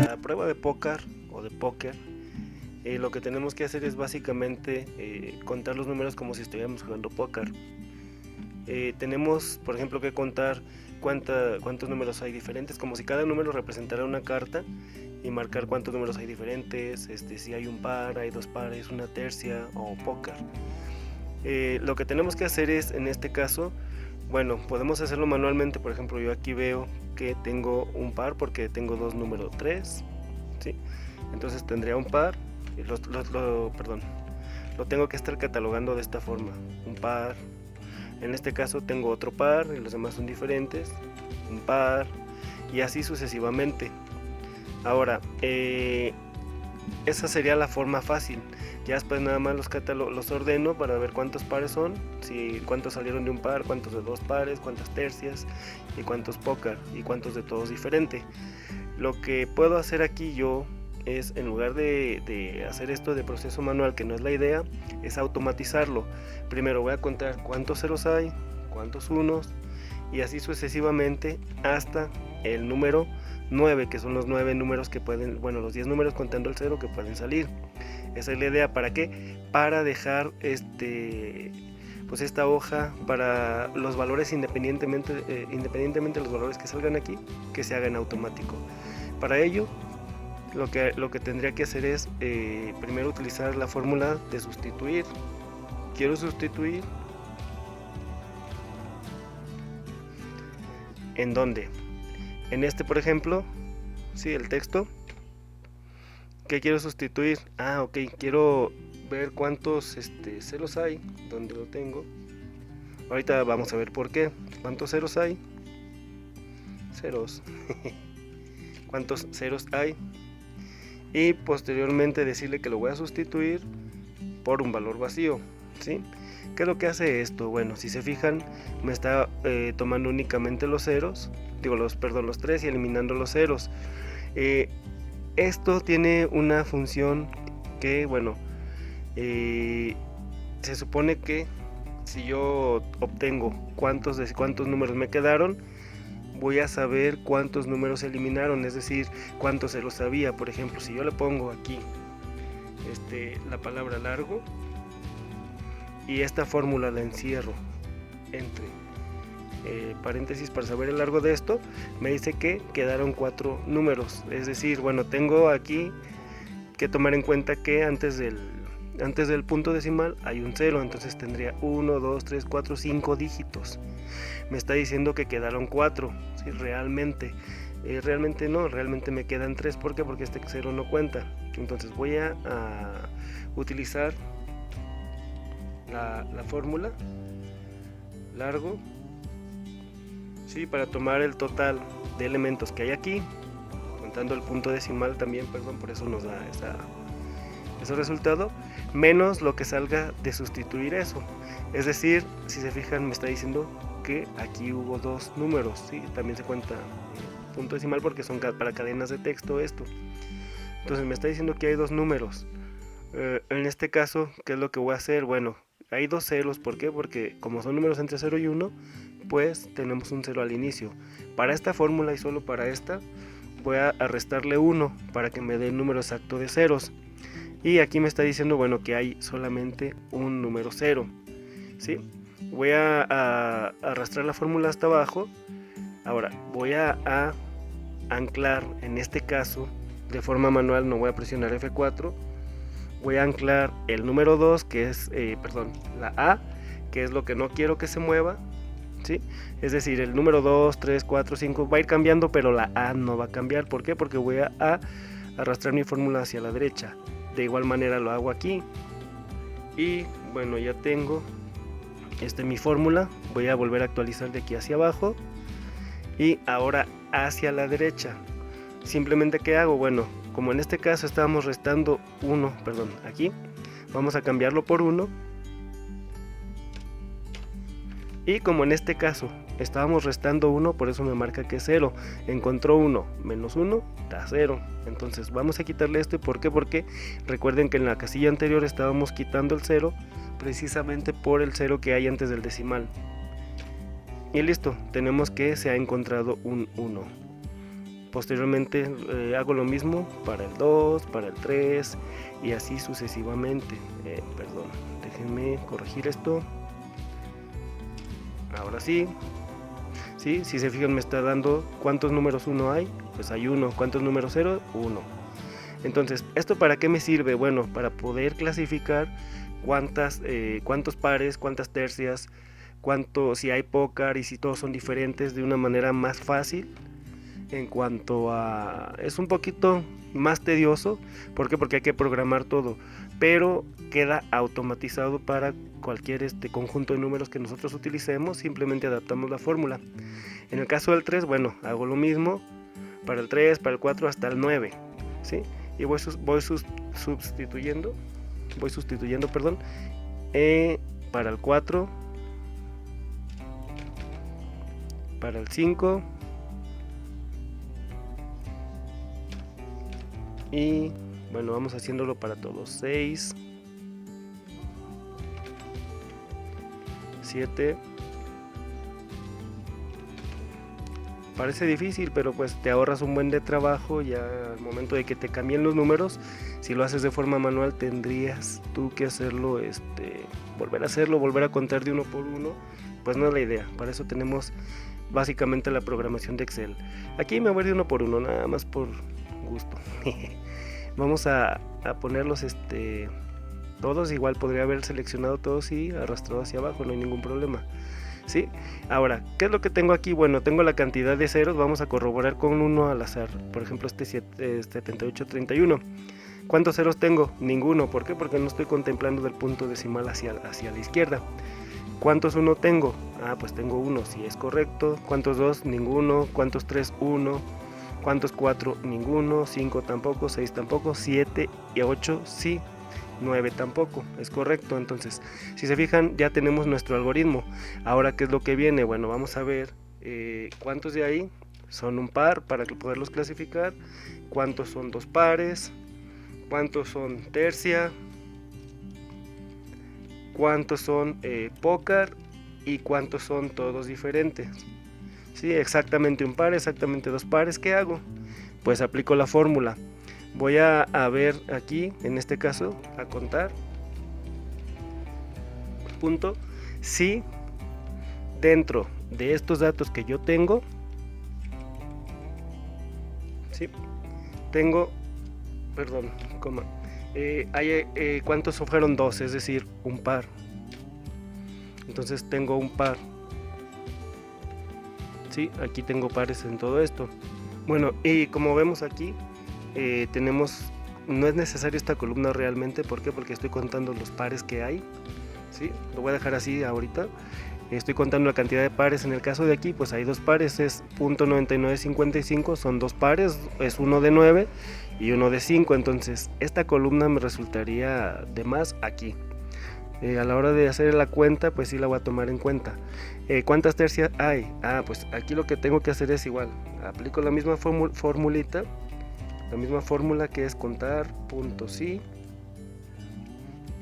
La prueba de póker o de póker, lo que tenemos que hacer es básicamente contar los números como si estuviéramos jugando póker. Tenemos, por ejemplo, que contar cuántos números hay diferentes, como si cada número representara una carta, y marcar cuántos números hay diferentes, si hay un par, hay dos pares, una tercia o póker. Lo que tenemos que hacer es, en este caso, bueno, podemos hacerlo manualmente. Por ejemplo, yo aquí veo que tengo un par porque tengo dos números 3, ¿sí? Entonces tendría un par, lo tengo que estar catalogando de esta forma, un par. En este caso tengo otro par y los demás son diferentes, un par, y así sucesivamente. Ahora, esa sería la forma fácil. Ya después nada más los ordeno para ver cuántos pares son, cuántos salieron de un par, cuántos de dos pares, cuántas tercias y cuántos póker y cuántos de todos diferente. Lo que puedo hacer aquí yo es, en lugar de hacer esto de proceso manual, que no es la idea, es automatizarlo. Primero voy a contar cuántos ceros hay, cuántos unos, y así sucesivamente hasta el número 9, que son los 9 números que pueden, bueno, los 10 números contando el 0 que pueden salir. Esa es la idea. ¿Para qué? Para dejar pues esta hoja para los valores independientemente de los valores que salgan aquí, que se haga en automático. Para ello, lo que tendría que hacer es primero utilizar la fórmula de sustituir. Quiero sustituir ¿en dónde? En por ejemplo, sí, el texto. ¿Qué quiero sustituir? Ok, quiero ver cuántos ceros hay, donde lo tengo. Ahorita vamos a ver por qué. ¿Cuántos ceros hay? Ceros. ¿Cuántos ceros hay? Y posteriormente decirle que lo voy a sustituir por un valor vacío, ¿sí? ¿Qué es lo que hace esto? Bueno, si se fijan, me está tomando únicamente los ceros, los 3 y eliminando los ceros. Esto tiene una función que, bueno, se supone que si yo obtengo cuántos números me quedaron, voy a saber cuántos números se eliminaron, es decir, cuántos ceros había. Por ejemplo, si yo le pongo aquí la palabra largo y esta fórmula la encierro entre paréntesis para saber el largo de esto, me dice que quedaron 4 números. Es decir, bueno, tengo aquí que tomar en cuenta que antes del punto decimal hay un 0, entonces tendría 1, 2, 3, 4, 5 dígitos. Me está diciendo que quedaron 4, ¿sí? Realmente no, realmente me quedan 3. ¿Por qué? Porque este 0 no cuenta. Entonces voy a utilizar la fórmula largo, ¿sí? Para tomar el total de elementos que hay aquí, contando el punto decimal también, perdón, por eso nos da ese resultado, menos lo que salga de sustituir eso. Es decir, si se fijan, me está diciendo que aquí hubo 2 números, ¿sí? También se cuenta punto decimal porque son para cadenas de texto esto. Entonces me está diciendo que hay 2 números. En este caso, ¿qué es lo que voy a hacer? Bueno, hay 2 ceros. ¿Por qué? Porque como son números entre 0 y 1, pues tenemos un 0 al inicio. Para esta fórmula y solo para esta, voy a restarle 1 para que me dé el número exacto de ceros. Y aquí me está diciendo, bueno, que hay solamente un número 0, ¿sí? Voy a arrastrar la fórmula hasta abajo. Ahora voy a anclar, en este caso de forma manual, no voy a presionar F4. Voy a anclar el número 2, que es, la A, que es lo que no quiero que se mueva, ¿sí? Es decir, el número 2, 3, 4, 5 va a ir cambiando, pero la A no va a cambiar. ¿Por qué? Porque voy a arrastrar mi fórmula hacia la derecha. De igual manera lo hago aquí. Y bueno, ya tengo mi fórmula. Voy a volver a actualizar de aquí hacia abajo. Y ahora hacia la derecha. Simplemente, ¿qué hago? Bueno, como en este caso estábamos restando 1, aquí vamos a cambiarlo por 1. Y como en este caso estábamos restando 1, por eso me marca que es 0. Encontró 1 menos 1 da 0. Entonces vamos a quitarle esto. ¿Y por qué? Porque recuerden que en la casilla anterior estábamos quitando el 0 precisamente por el 0 que hay antes del decimal. y listo, tenemos que se ha encontrado un 1. Posteriormente hago lo mismo para el 2, para el 3 y así sucesivamente. Perdón, déjenme corregir esto. Ahora sí. ¿Sí? Si se fijan me está dando cuántos números 1 hay, pues hay 1. ¿Cuántos números 0? 1. Entonces, ¿esto para qué me sirve? Bueno, para poder clasificar cuántos pares, cuántas tercias, si hay pócar y si todos son diferentes de una manera más fácil. En cuanto a... es un poquito más tedioso. ¿Por qué? Porque hay que programar todo, pero queda automatizado para cualquier conjunto de números que nosotros utilicemos. Simplemente adaptamos la fórmula. En el caso del 3, bueno, hago lo mismo para el 3, para el 4 hasta el 9, ¿sí? Y voy sustituyendo, perdón, para el 4, para el 5 y bueno, vamos haciéndolo para todos. 6, 7. Parece difícil, pero pues te ahorras un buen de trabajo. Ya al momento de que te cambien los números, si lo haces de forma manual, tendrías tú que hacerlo, volver a contar de uno por uno. Pues no es la idea. Para eso tenemos básicamente la programación de Excel. Aquí me voy de uno por uno, nada más por gusto. Vamos a ponerlos todos. Igual podría haber seleccionado todos y arrastrado hacia abajo, no hay ningún problema. ¿Sí? Ahora, ¿qué es lo que tengo aquí? Bueno, tengo la cantidad de ceros, vamos a corroborar con uno al azar. Por ejemplo, 78, 31. ¿Cuántos ceros tengo? Ninguno. ¿Por qué? Porque no estoy contemplando del punto decimal hacia la izquierda. ¿Cuántos 1 tengo? Pues tengo 1, si es correcto. ¿Cuántos 2? Ninguno. ¿Cuántos 3? 1. ¿Cuántos 4? Ninguno. 5 tampoco, 6 tampoco, 7 y 8 sí. 9 tampoco, es correcto. Entonces, si se fijan, ya tenemos nuestro algoritmo. Ahora, ¿qué es lo que viene? Bueno, vamos a ver cuántos de ahí son un par para poderlos clasificar, cuántos son dos pares, cuántos son tercia, cuántos son pócar y cuántos son todos diferentes. Sí, exactamente un par, exactamente dos pares. ¿Qué hago? Pues aplico la fórmula. Voy a ver aquí, en este caso, a contar. Punto. Si dentro de estos datos que yo tengo, ¿sí? Tengo, perdón, coma, ¿cuántos fueron? Dos, es decir, un par. Entonces tengo un par. ¿Sí? Aquí tengo pares en todo esto. Bueno, y como vemos aquí, no es necesario esta columna realmente. ¿Por qué? Porque estoy contando los pares que hay, ¿sí? Lo voy a dejar así ahorita. Estoy contando la cantidad de pares. En el caso de aquí, pues hay dos pares, es .9955, son dos pares, es uno de 9 y uno de 5. Entonces esta columna me resultaría de más aquí. A la hora de hacer la cuenta, pues sí la voy a tomar en cuenta. ¿Cuántas tercias hay? Pues aquí lo que tengo que hacer es igual, aplico la misma formulita, la misma fórmula, que es contar, punto sí,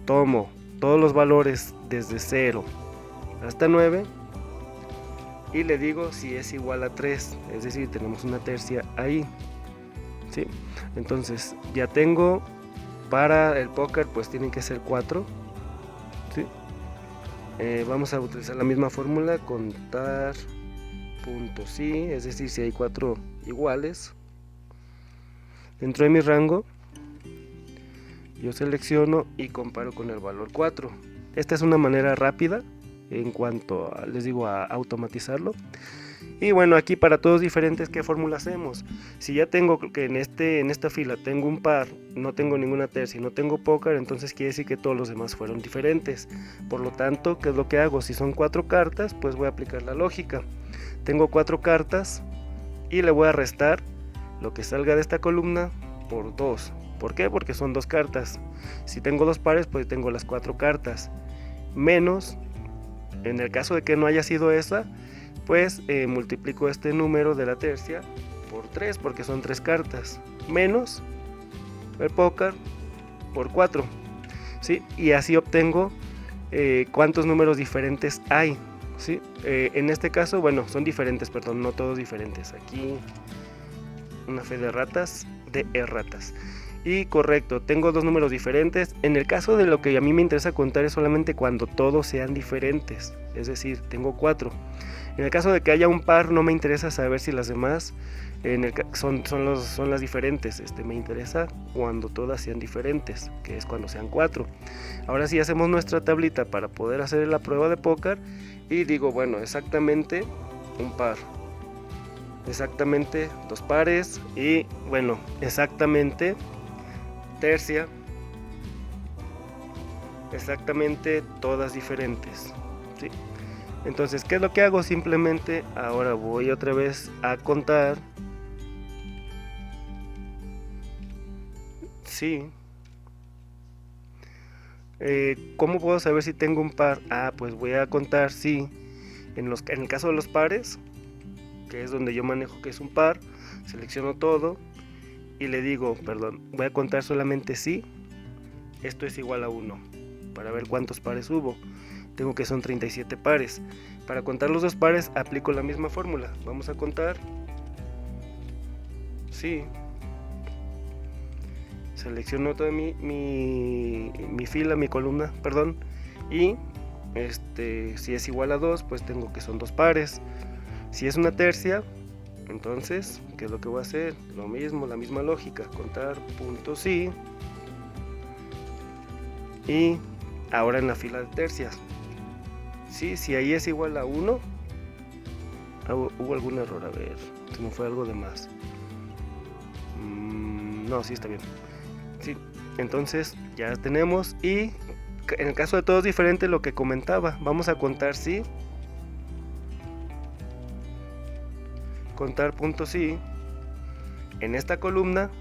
tomo todos los valores desde 0 hasta 9 y le digo si es igual a 3, es decir, tenemos una tercia ahí, ¿sí? Entonces ya tengo, para el póker pues tienen que ser 4, ¿sí? Vamos a utilizar la misma fórmula, contar, punto sí, es decir, si hay 4 iguales. Dentro de mi rango, yo selecciono y comparo con el valor 4. Esta es una manera rápida en cuanto a, les digo, a automatizarlo. Y bueno, aquí para todos diferentes, ¿qué fórmula hacemos? Si ya tengo que en esta fila tengo un par, no tengo ninguna tercia y no tengo pócar, entonces quiere decir que todos los demás fueron diferentes. Por lo tanto, ¿qué es lo que hago? Si son 4 cartas, pues voy a aplicar la lógica. Tengo 4 cartas y le voy a restar lo que salga de esta columna por 2. ¿Por qué? Porque son 2 cartas. Si tengo 2 pares, pues tengo las 4 cartas. Menos, en el caso de que no haya sido esa, pues multiplico este número de la tercia por 3, porque son 3 cartas. Menos el pócar por 4. ¿Sí? Y así obtengo cuántos números diferentes hay. Sí, en este caso, bueno, son diferentes, perdón, no todos diferentes. Aquí una fe de ratas, de erratas. Y correcto, tengo dos números diferentes. En el caso de lo que a mí me interesa contar es solamente cuando todos sean diferentes, es decir, tengo 4. En el caso de que haya un par, no me interesa saber si las demás son las diferentes. Me interesa cuando todas sean diferentes, que es cuando sean 4. Ahora sí hacemos nuestra tablita para poder hacer la prueba de póker. Y digo, bueno, exactamente un par, exactamente 2 pares y bueno, exactamente tercia, exactamente todas diferentes, ¿sí? Entonces, ¿qué es lo que hago? Simplemente ahora voy otra vez a contar. Sí. ¿Cómo puedo saber si tengo un par? Pues voy a contar, sí. En el caso de los pares, que es donde yo manejo que es un par, selecciono todo y le digo, perdón, voy a contar solamente si esto es igual a 1, para ver cuántos pares hubo. Tengo que son 37 pares. Para contar los dos pares aplico la misma fórmula. Vamos a contar. Sí. Selecciono toda mi fila, mi columna, perdón. Y si es igual a 2, pues tengo que son 2 pares. Si es una tercia, entonces, ¿qué es lo que voy a hacer? Lo mismo, la misma lógica. Contar punto sí. Y ahora en la fila de tercias. Sí, si ahí es igual a 1. Hubo algún error, a ver. Se me fue algo de más. No, sí está bien. Sí, entonces ya tenemos. Y en el caso de todos diferente, lo que comentaba, vamos a contar sí. Contar punto sí. En esta columna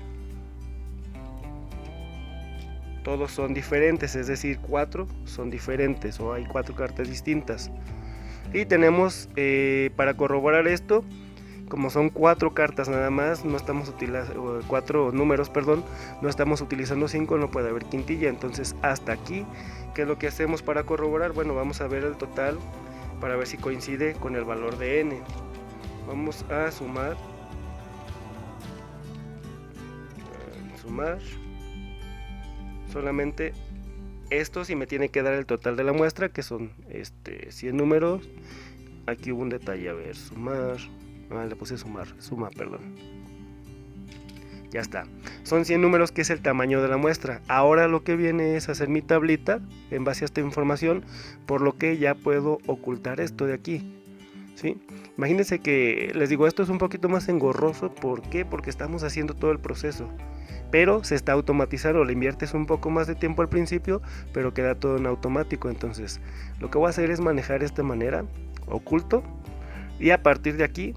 todos son diferentes, es decir, 4 son diferentes o hay 4 cartas distintas. Y tenemos para corroborar esto, como son 4 cartas nada más, no estamos utilizando 4 números, perdón, no estamos utilizando 5, no puede haber quintilla. Entonces hasta aquí, ¿qué es lo que hacemos para corroborar? Bueno, vamos a ver el total para ver si coincide con el valor de n. Vamos a sumar. Solamente esto, si me tiene que dar el total de la muestra, que son 100 números. Aquí hubo un detalle, a ver, sumar. Le puse suma, perdón. Ya está. Son 100 números, que es el tamaño de la muestra. Ahora lo que viene es hacer mi tablita en base a esta información, por lo que ya puedo ocultar esto de aquí. ¿Sí? Imagínense que, les digo, esto es un poquito más engorroso. ¿Por qué? Porque estamos haciendo todo el proceso. Pero se está automatizando, le inviertes un poco más de tiempo al principio, pero queda todo en automático. Entonces, lo que voy a hacer es manejar de esta manera, oculto, y a partir de aquí,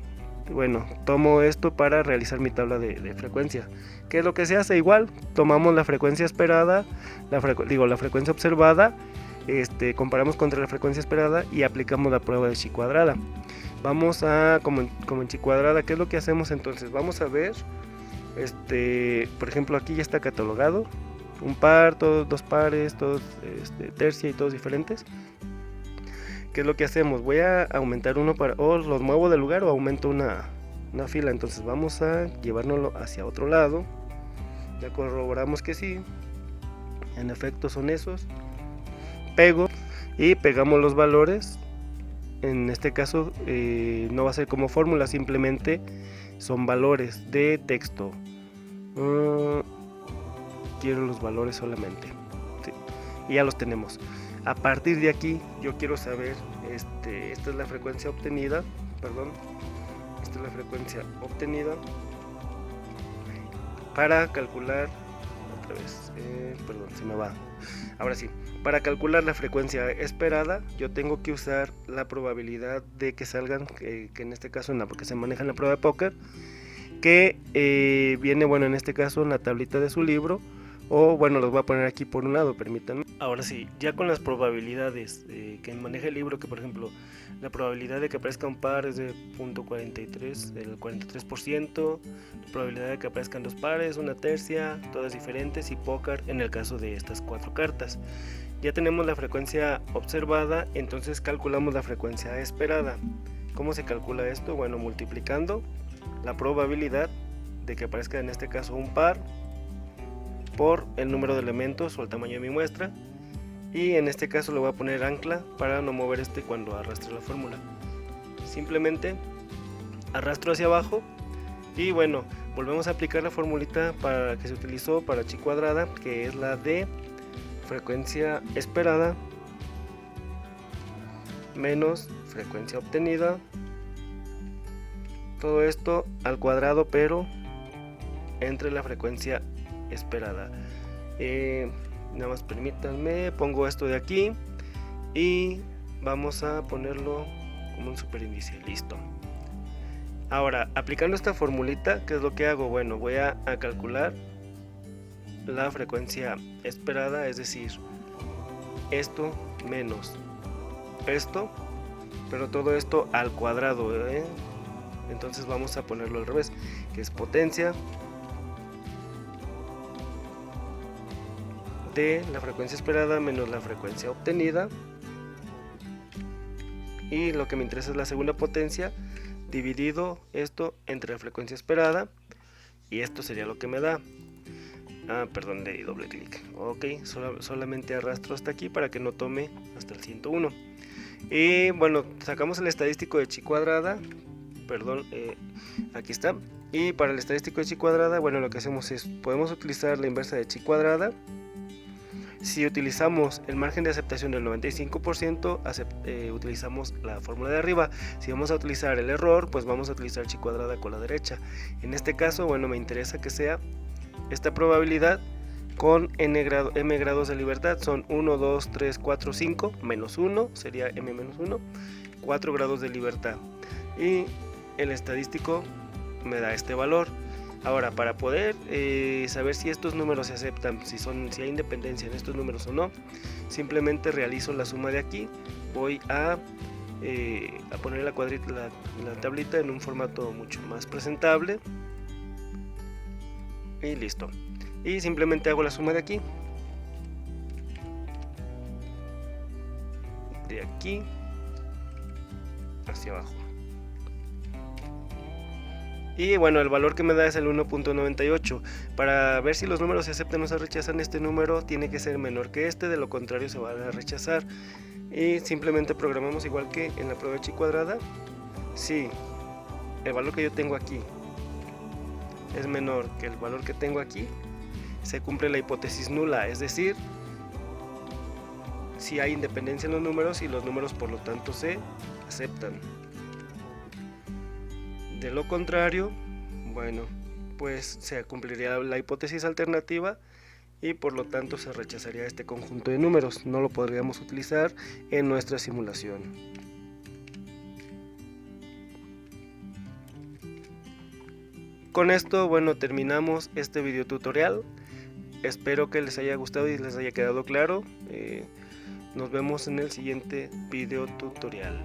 bueno, tomo esto para realizar mi tabla de frecuencia. ¿Qué es lo que se hace? Igual, tomamos la frecuencia esperada, la frecuencia observada, comparamos contra la frecuencia esperada y aplicamos la prueba de chi cuadrada. Vamos a, como en chi cuadrada, ¿qué es lo que hacemos entonces? Vamos a ver, por ejemplo, aquí ya está catalogado, un par, todos 2 pares, todos tercia y todos diferentes. ¿Qué es lo que hacemos? Voy a aumentar uno o los muevo de lugar o aumento una fila. Entonces vamos a llevárnoslo hacia otro lado. Ya corroboramos que sí, en efecto son esos. Pego y pegamos los valores. En este caso no va a ser como fórmula, simplemente son valores de texto. Quiero los valores solamente, sí. Y ya los tenemos. A partir de aquí yo quiero saber, esta es la frecuencia obtenida, esta es la frecuencia obtenida para calcular, otra vez, se me va, ahora sí, para calcular la frecuencia esperada yo tengo que usar la probabilidad de que salgan, que en este caso porque se maneja en la prueba de póker, que viene, bueno, en este caso en la tablita de su libro. O bueno, los voy a poner aquí por un lado, permítanme. Ahora sí, ya con las probabilidades que maneja el libro, que por ejemplo la probabilidad de que aparezca un par es de 0.43, el 43%, la probabilidad de que aparezcan 2 pares, una tercia, todas diferentes, y póker en el caso de estas 4 cartas. Ya tenemos la frecuencia observada, entonces calculamos la frecuencia esperada. ¿Cómo se calcula esto? Bueno, multiplicando la probabilidad de que aparezca en este caso un par por el número de elementos o el tamaño de mi muestra, y en este caso le voy a poner ancla para no mover cuando arrastre la fórmula. Simplemente arrastro hacia abajo y bueno, volvemos a aplicar la formulita para que se utilizó para chi cuadrada, que es la de frecuencia esperada menos frecuencia obtenida, todo esto al cuadrado pero entre la frecuencia esperada. Nada más permítanme, pongo esto de aquí y vamos a ponerlo como un superíndice, listo. Ahora, aplicando esta formulita, ¿qué es lo que hago? Bueno, voy a calcular la frecuencia esperada, es decir, esto menos esto, pero todo esto al cuadrado, entonces vamos a ponerlo al revés, que es potencia de la frecuencia esperada menos la frecuencia obtenida, y lo que me interesa es la segunda potencia dividido esto entre la frecuencia esperada, y esto sería lo que me da. Perdón, le di doble clic. Ok, solamente arrastro hasta aquí para que no tome hasta el 101. Y bueno, sacamos el estadístico de chi cuadrada. Perdón, aquí está. Y para el estadístico de chi cuadrada, bueno, lo que hacemos es, podemos utilizar la inversa de chi cuadrada. Si utilizamos el margen de aceptación del 95%, utilizamos la fórmula de arriba. Si vamos a utilizar el error, pues vamos a utilizar chi cuadrada con la derecha. En este caso, bueno, me interesa que sea esta probabilidad con m grados de libertad. Son 1, 2, 3, 4, 5, menos 1, sería m menos 1, 4 grados de libertad. Y el estadístico me da este valor. Ahora, para poder saber si estos números se aceptan, si hay independencia en estos números o no, simplemente realizo la suma de aquí. Voy a poner la tablita en un formato mucho más presentable. Y listo. Y simplemente hago la suma de aquí. De aquí hacia abajo. Y bueno, el valor que me da es el 1.98. Para ver si los números se aceptan o se rechazan, este número tiene que ser menor que este, de lo contrario se van a rechazar. Y simplemente programamos igual que en la prueba de chi cuadrada. Si el valor que yo tengo aquí es menor que el valor que tengo aquí, se cumple la hipótesis nula, es decir, si hay independencia en los números y los números por lo tanto se aceptan. De lo contrario, bueno, pues se cumpliría la hipótesis alternativa y por lo tanto se rechazaría este conjunto de números, no lo podríamos utilizar en nuestra simulación. Con esto, bueno, terminamos este video tutorial. Espero que les haya gustado y les haya quedado claro. Nos vemos en el siguiente video tutorial.